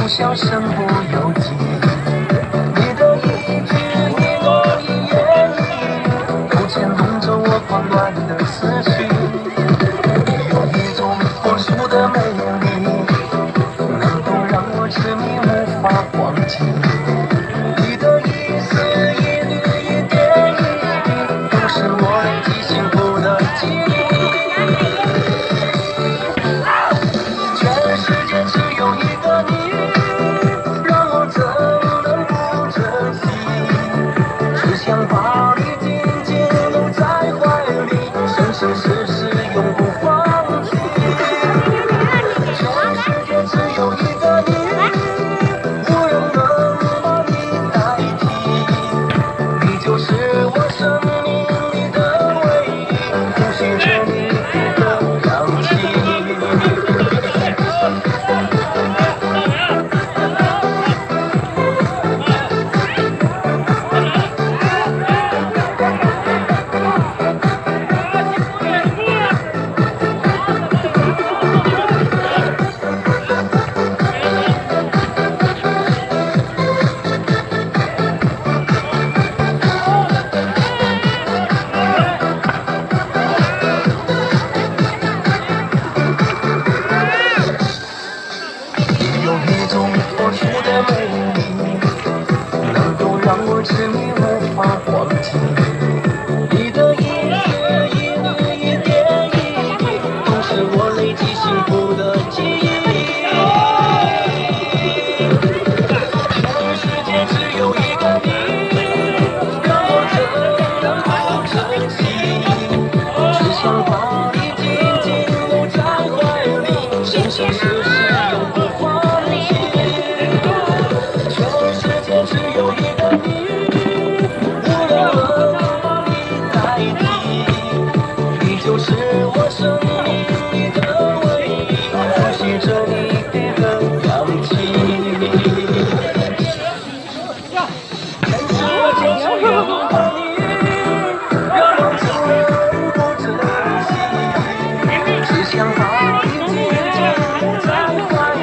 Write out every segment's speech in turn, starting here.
像身不由己。你的一举一动一言一语，都牵动着我狂乱的思绪。有一种特殊的美丽，能够让我痴迷无法忘记。你的一丝一缕一点一滴，都是我累积幸福的记忆。全世界只有一个你，让我怎能不珍惜？只想把你紧紧搂在怀里，生生世世永不放弃。全世界只有一个你，无人能把你代替。你就是我生命里的唯一，呼吸着你的氧气。有一种特殊的美丽，能够让我痴迷无法忘记。你的一丝一缕一点一滴，都是我累积幸福的记忆。全世界只有一个你，让我怎能不珍惜？只想把你紧紧搂在怀里，生生世世永不放弃。全世界只有一个你，无人能把你代替。你就是我生命里的唯一，呼吸着你的氧气。全世界只有一个你，让我怎能不珍惜？只想把你紧紧搂在怀里，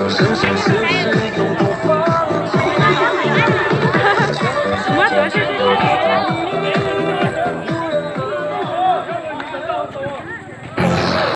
生生世